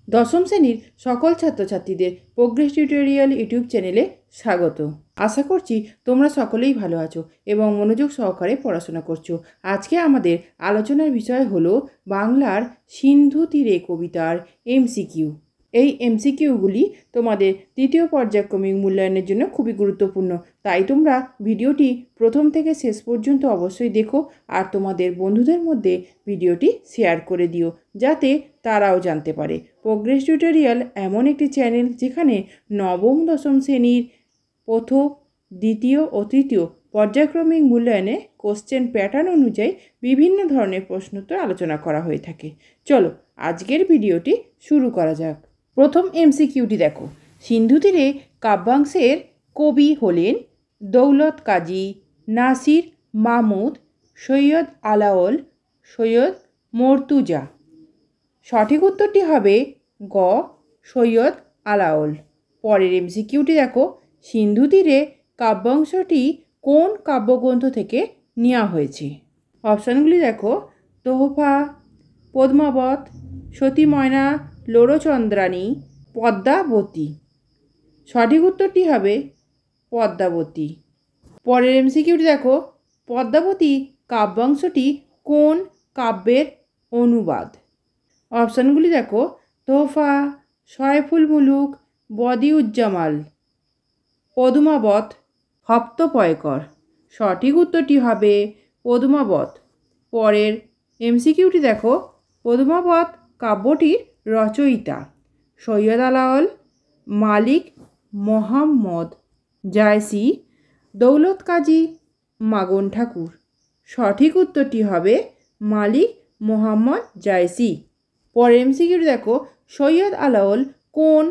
দশম শ্রেণীর সকল ছাত্রছাত্রীদের প্রোগ্রেস টিউটোরিয়াল ইউটিউব চ্যানেলে স্বাগত। আশা করছি তোমরা সকলেই ভালো আছো এবং মনোযোগ সহকারে পড়াশোনা করছো। আজকে আমাদের আলোচনার বিষয় হলো বাংলার সিন্ধু তীরে কবিতার এমসিকিউ। এই এমসিকিউগুলি তোমাদের তৃতীয় পর্যায়ক্রমিক মূল্যায়নের জন্য খুবই গুরুত্বপূর্ণ, তাই তোমরা ভিডিওটি প্রথম থেকে শেষ পর্যন্ত অবশ্যই দেখো আর তোমাদের বন্ধুদের মধ্যে ভিডিওটি শেয়ার করে দিও যাতে তারাও জানতে পারে। প্রোগ্রেস টিউটোরিয়াল এমন একটি চ্যানেল যেখানে নবম দশম শ্রেণীর প্রথম, দ্বিতীয় ও তৃতীয় পর্যায়ক্রমিক মূল্যায়নে কোশ্চেন প্যাটার্ন অনুযায়ী বিভিন্ন ধরনের প্রশ্নোত্তর আলোচনা করা হয়ে থাকে। চলো আজকের ভিডিওটি শুরু করা যাক। প্রথম এমসিকিউটি দেখো, সিন্ধু তীরে কাব্যাংশের কবি হলেন দৌলত কাজী, নাসির মাহমুদ, সৈয়দ আলাওল, সৈয়দ মর্তুজা। সঠিক উত্তরটি হবে গ, সৈয়দ আলাওল। পরের এমসিকিউটি দেখো, সিন্ধু তীরে কাব্যাংশটি কোন কাব্যগ্রন্থ থেকে নেওয়া হয়েছে? অপশানগুলি দেখো, তোহফা, পদ্মাবত, সতী ময়না, লোরচন্দ্রানী, পদ্মাবতী। সঠিক উত্তরটি হবে পদ্মাবতী। পরের এমসিকিউটি দেখো, পদ্মাবতী কাব্যাংশটি কোন কাব্যের অনুবাদ? অপশানগুলি দেখো, তোহফা, সয়ফুল মুলুক, বদিউজ্জামাল, পদ্মাবত, হপ্তপয়কর। সঠিক উত্তরটি হবে পদ্মাবত। পরের এমসিকিউটি দেখো, পদ্মাবত কাব্যটির রচয়িতা সৈয়দ আলাওল, মালিক মোহাম্মদ জায়সি, দৌলত কাজী, মাগন ঠাকুর। সঠিক উত্তরটি হবে মালিক মোহাম্মদ জায়সি। পরের এমসিকিউটি দেখো, সৈয়দ আলাওল কোন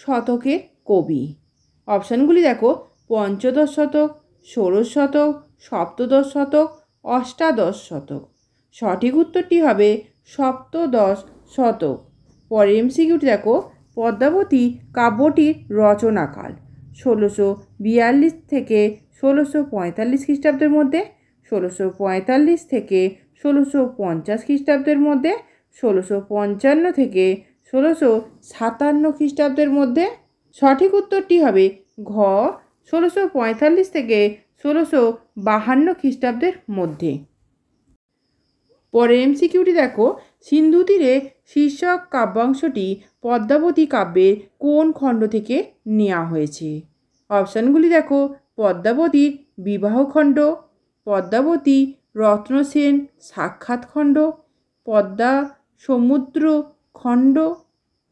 শতকের কবি? অপশানগুলি দেখো, পঞ্চদশ শতক, ষোড়শ শতক, সপ্তদশ শতক, অষ্টাদশ শতক। সঠিক উত্তরটি হবে সপ্তদশ শতক। পরের এমসিকিউটি দেখো, পদ্মাবতী কাব্যটির রচনাকাল 1642 থেকে 1645 খ্রিস্টাব্দের মধ্যে, 1645 থেকে 1650 খ্রিস্টাব্দের মধ্যে, 1655 থেকে 1657 খ্রিস্টাব্দের মধ্যে। সঠিক উত্তরটি হবে ঘ, 1645 থেকে 1652 খ্রিস্টাব্দের মধ্যে। পরের এমসিকিউটি দেখো, সিন্ধু তীরে শীর্ষক কাব্যাংশটি পদ্মাবতী কাব্যের কোন খণ্ড থেকে নেওয়া হয়েছে? অপশানগুলি দেখো, পদ্মাবতীর বিবাহখণ্ড, পদ্মাবতী রত্নসেন সাক্ষাৎখণ্ড, পদ্মা সমুদ্র খণ্ড,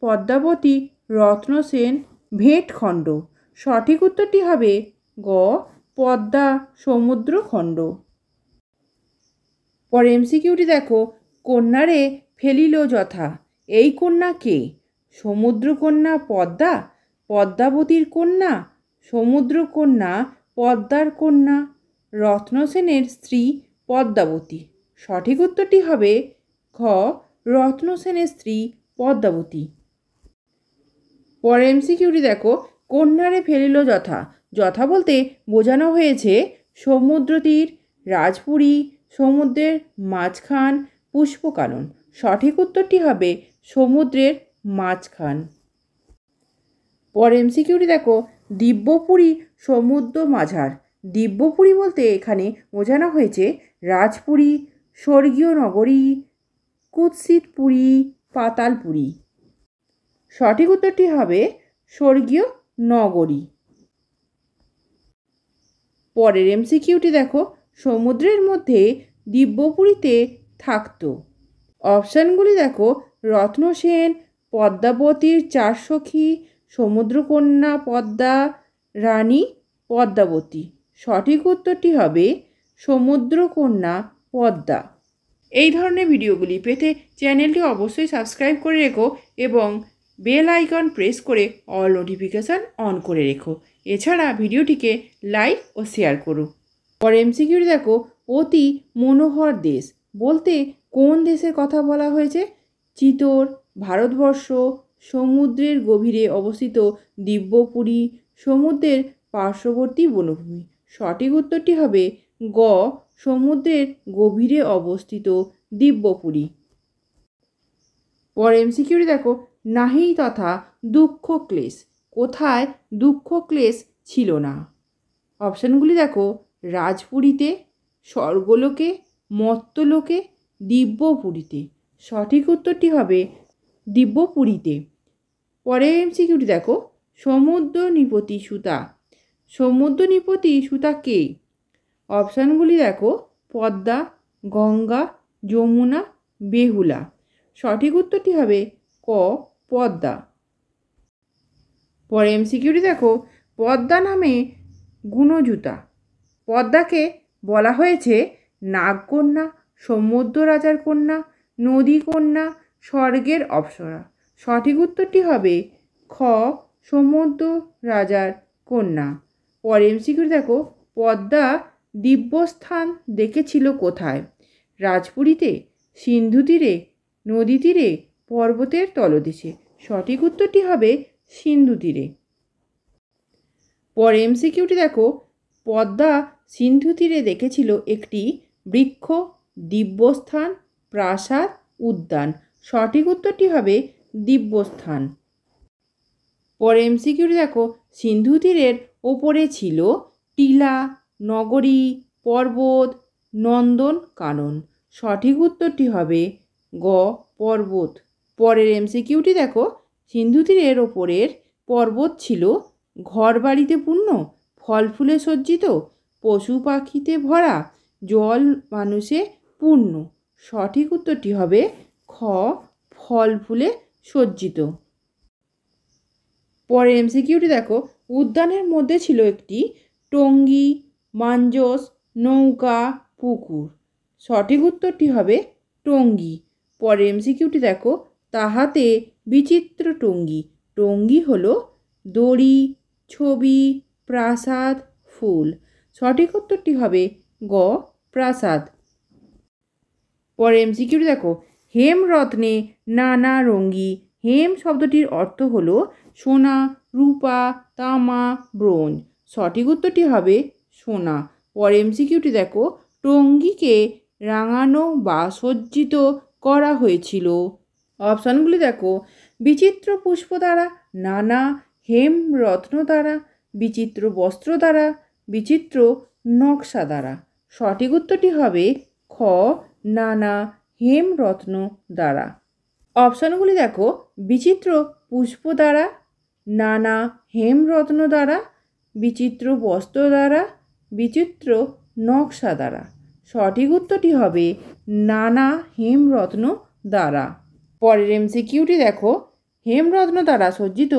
পদ্মাবতী রত্নসেন ভেটখণ্ড। সঠিক উত্তরটি হবে গ, পদ্মা সমুদ্র খণ্ড। পরে এমসিকিউটি দেখো, কন্যারে ফেলিল যথা, এই কন্যা কে? সমুদ্রকন্যা পদ্মা, পদ্মাবতীর কন্যা, সমুদ্রকন্যা পদ্মার কন্যা, রত্নসেনের স্ত্রী পদ্মাবতী। সঠিক উত্তরটি হবে ঘ, রত্নসেনের স্ত্রী পদ্মাবতী। পরে এমসিকিউটি দেখো, কন্যারে ফেলিল যথা, যথা বলতে বোঝানো হয়েছে সমুদ্র তীর, রাজপুরী, সমুদ্রের মাঝখান, পুষ্পকানন। সঠিক উত্তরটি হবে সমুদ্রের মাঝখান। পরে এমসিকিউটি দেখো, দিব্যপুরী সমুদ্র মাঝার, দিব্যপুরী বলতে এখানে বোঝানো হয়েছে রাজপুরী, স্বর্গীয় নগরী, কুৎসিতপুরী, পাতালপুরী। সঠিক উত্তরটি হবে স্বর্গীয় নগরী। পরের এমসিকিউটি দেখো, সমুদ্রের মধ্যে দিব্যপুরীতে থাকত। অপশানগুলি দেখো, রত্নসেন, পদ্মাবতীর চার সখী, সমুদ্রকন্যা পদ্মা, রানী পদ্মাবতী। সঠিক উত্তরটি হবে সমুদ্রকন্যা পদ্মা। এই ধরনের ভিডিওগুলি পেতে চ্যানেলটি অবশ্যই সাবস্ক্রাইব করে রেখো এবং বেল আইকন প্রেস করে অল নোটিফিকেশান অন করে রেখো। এছাড়া ভিডিওটিকে লাইক ও শেয়ার করো। পরে এমসিকিউটি দেখো, অতি মনোহর দেশ বলতে কোন দেশের কথা বলা হয়েছে? চিতোর, ভারতবর্ষ, সমুদ্রের গভীরে অবস্থিত দিব্যপুরী, সমুদ্রের পার্শ্ববর্তী বনভূমি। সঠিক উত্তরটি হবে গ, সমুদ্রের গভীরে অবস্থিত দিব্যপুরী। পরে এমসিকিউটি দেখো, নাহি তথা দুঃখ ক্লেশ, কোথায় দুঃখ ক্লেশ ছিল না। অপশানগুলি দেখো, রাজপুরীতে, স্বর্গলোকে, মর্ত্যলোকে, দিব্যপুরীতে। সঠিক উত্তরটি হবে দিব্যপুরীতে। পরের এমসিকিউটি দেখো, সমুদ্র নিপতি সুতা। সমুদ্র নিপতি সুতা কে? অপশানগুলি দেখো, পদ্মা, গঙ্গা, যমুনা, বেহুলা। সঠিক উত্তরটি হবে ক, পদ্মা। পরে এমসিকিউটি দেখো, পদ্মা নামে গুণজুতা। পদ্মাকে বলা হয়েছে নাগকন্যা, সমুদ্র রাজার কন্যা, নদী কন্যা, স্বর্গের অপ্সরা। সঠিক উত্তরটি হবে খ, সমুদ্র রাজার কন্যা। পরে এমসিকিউ দেখো, পদ্মা দিব্যস্থান দেখেছিল কোথায়? রাজপুরীতে, সিন্ধু তীরে, নদী তীরে, পর্বতের তলদেশে। সঠিক উত্তরটি হবে সিন্ধু তীরে। পরে এমসিকিউটি দেখো, পদ্মা সিন্ধু তীরে দেখেছিল একটি বৃক্ষ, দিব্যস্থান, প্রাসাদ, উদ্যান। সঠিক উত্তরটি হবে দিব্যস্থান। পরে এমসিকিউটি দেখো, সিন্ধু তীরের ওপরে ছিল টিলা, নগরী, পর্বত, নন্দন কানন। সঠিক উত্তরটি হবে গ, পর্বত। পরের এমসিকিউটি দেখো, সিন্ধু তীরের ওপরের পর্বত ছিল ঘরবাড়িতে পূর্ণ, ফল ফুলে সজ্জিত, পশু পাখিতে ভরা, জল মানুষে পূর্ণ। সঠিক উত্তরটি হবে খ, ফল ফুলে সজ্জিত। পরের এমসিকিউটি দেখো, উদ্যানের মধ্যে ছিল একটি টঙ্গী, মাঞ্জস, নৌকা, পুকুর। সঠিক উত্তরটি হবে টঙ্গী। পরের এমসিকিউটি দেখো, তাহাতে বিচিত্র টঙ্গী। টঙ্গী হলো দড়ি, ছবি, প্রাসাদ, ফুল। সঠিক উত্তরটি হবে গ, প্রাসাদ। পরে এমসিকিউটি দেখো, হেমরত্নে নানা রঙ্গী। হেম শব্দটির অর্থ হলো সোনা, রূপা, তামা, ব্রোঞ্জ। সঠিক উত্তরটি হবে সোনা। পরে এমসিকিউটি দেখো, টঙ্গীকে রাঙানো বা সজ্জিত করা হয়েছিল। অপশানগুলি দেখো, বিচিত্র পুষ্প দ্বারা, নানা হেমরত্ন দ্বারা, বিচিত্র বস্ত্র দ্বারা, বিচিত্র নকশা দ্বারা। সঠিক উত্তরটি হবে খ, নানা হেমরত্ন দ্বারা। অপশানগুলি দেখো, বিচিত্র পুষ্প দ্বারা, নানা হেমরত্ন দ্বারা, বিচিত্র বস্ত্র দ্বারা, বিচিত্র নকশা দ্বারা। সঠিক উত্তরটি হবে নানা হেমরত্ন দ্বারা। পরের এমসিকিউটি দেখো, হেমরত্ন দ্বারা সজ্জিত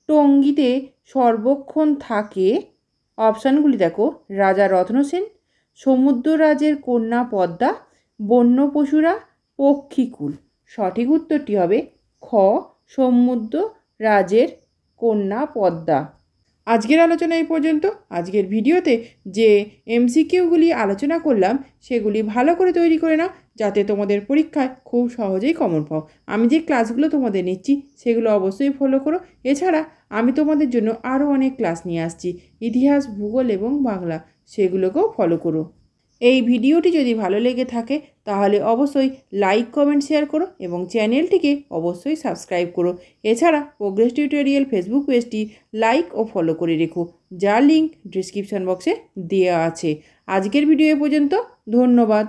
টঙ্গীতে সর্বক্ষণ থাকে। অপশানগুলি দেখো, রাজা রত্নসেন, সমুদ্ররাজের কন্যা পদ্মা, বন্য পশুরা, পক্ষীকুল। সঠিক উত্তরটি হবে খ, সমুদ্র রাজের কন্যা পদ্মা। আজকের আলোচনা এই পর্যন্ত। আজকের ভিডিওতে যে এমসিকিউগুলি আলোচনা করলাম সেগুলি ভালো করে তৈরি করে নাও, যাতে তোমাদের পরীক্ষায় খুব সহজেই কমন পাও। আমি যে ক্লাসগুলো তোমাদের নিচ্ছি সেগুলো অবশ্যই ফলো করো। এছাড়া আমি তোমাদের জন্য আরও অনেক ক্লাস নিয়ে আসছি, ইতিহাস, ভূগোল এবং বাংলা, সেগুলোকেও ফলো করো। এই ভিডিওটি যদি ভালো লেগে থাকে তাহলে অবশ্যই লাইক, কমেন্ট, শেয়ার করো এবং চ্যানেলটিকে অবশ্যই সাবস্ক্রাইব করো। এছাড়া প্রোগ্রেস টিউটোরিয়াল ফেসবুক পেজটি লাইক ও ফলো করে রেখো, যার লিঙ্ক ডিসক্রিপশন বক্সে দেওয়া আছে। আজকের ভিডিও পর্যন্ত, ধন্যবাদ।